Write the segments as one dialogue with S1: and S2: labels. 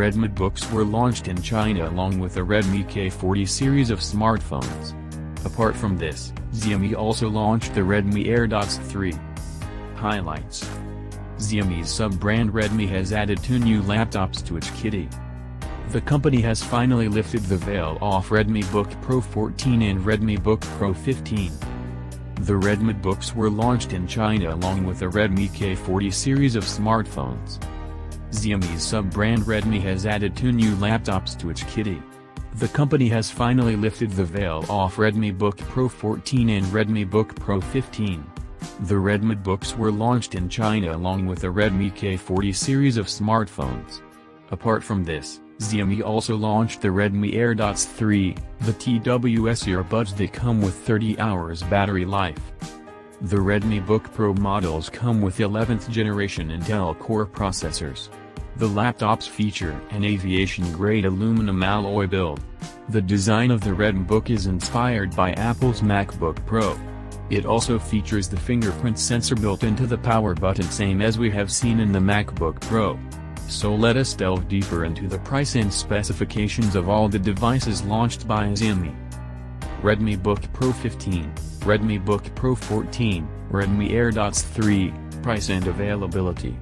S1: Redmi books were launched in China along with the Redmi K40 series of smartphones. Apart from this, Xiaomi also launched the Redmi AirDots 3. Highlights: Xiaomi's sub-brand Redmi has added 2 new laptops to its kitty. The company has finally lifted the veil off Redmi Book Pro 14 and Redmi Book Pro 15. The Redmi books were launched in China along with the Redmi K40 series of smartphones. Xiaomi's sub-brand Redmi has added 2 new laptops to its kitty. The company has finally lifted the veil off Redmi Book Pro 14 and Redmi Book Pro 15. The Redmi books were launched in China along with the Redmi K40 series of smartphones. Apart from this, Xiaomi also launched the Redmi AirDots 3, the TWS earbuds that come with 30 hours battery life. The Redmi Book Pro models come with 11th generation Intel Core processors. The laptops feature an aviation-grade aluminum alloy build. The design of the Redmi book is inspired by Apple's MacBook Pro. It also features the fingerprint sensor built into the power button, same as we have seen in the MacBook Pro. So let us delve deeper into the price and specifications of all the devices launched by Xiaomi. Redmi Book Pro 15, Redmi Book Pro 14, Redmi AirDots 3, price and availability.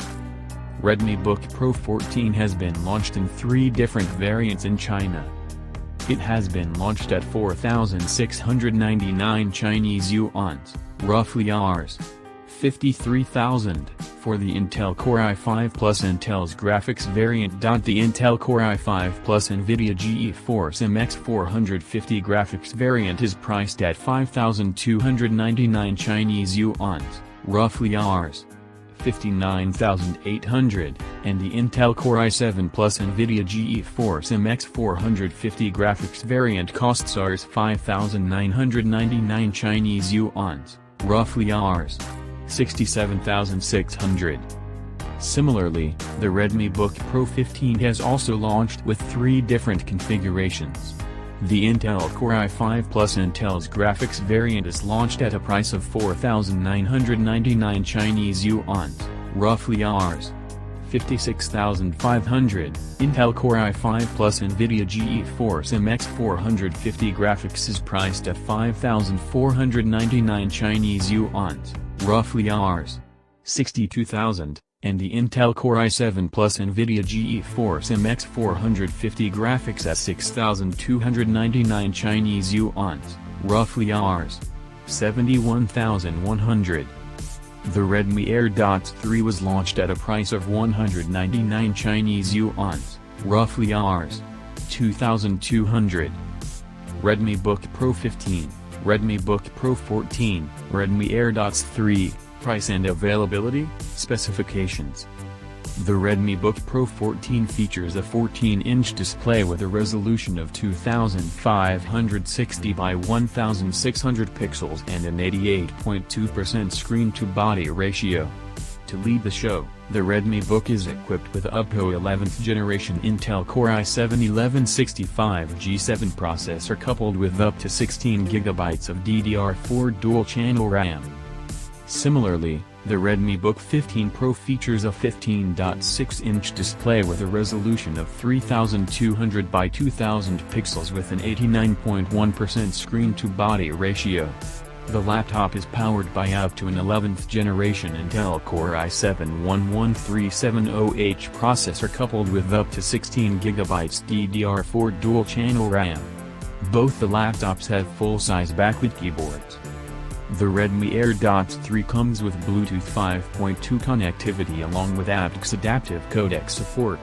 S1: Redmi Book Pro 14 has been launched in 3 different variants in China. It has been launched at 4,699 Chinese yuan, roughly Rs. 53,000, for the Intel Core i5 Plus Intel's graphics variant. The Intel Core i5 Plus NVIDIA GeForce MX 450 graphics variant is priced at 5,299 Chinese yuan, roughly Rs. 59,800, and the Intel Core i7 Plus NVIDIA GeForce MX 450 graphics variant costs Rs 5,999 Chinese yuan, roughly Rs. 67,600. Similarly, the Redmi Book Pro 15 has also launched with 3 different configurations. The Intel Core i5 Plus Intel's graphics variant is launched at a price of 4,999 Chinese yuan, roughly Rs. 56,500. Intel Core i5 Plus NVIDIA GeForce MX 450 graphics is priced at 5,499 Chinese yuan, roughly Rs. 62,000, and the Intel Core i7 Plus NVIDIA GeForce MX 450 graphics at 6,299 Chinese yuan, roughly Rs. 71,100. The Redmi AirDots 3 was launched at a price of 199 Chinese yuan, roughly Rs. 2,200. Redmi Book Pro 15, Redmi Book Pro 14, Redmi AirDots 3, price and availability, specifications. The Redmi Book Pro 14 features a 14-inch display with a resolution of 2560 by 1600 pixels and an 88.2% screen-to-body ratio. To lead the show, the Redmi Book is equipped with Oppo 11th generation Intel Core i7-1165G7 processor coupled with up to 16GB of DDR4 dual-channel RAM. Similarly, the Redmi Book 15 Pro features a 15.6-inch display with a resolution of 3200 by 2000 pixels with an 89.1% screen-to-body ratio. The laptop is powered by up to an 11th generation Intel Core i7-11370H processor coupled with up to 16GB DDR4 dual-channel RAM. Both the laptops have full-size backlit keyboards. The Redmi AirDots 3 comes with Bluetooth 5.2 connectivity along with aptX adaptive codec support.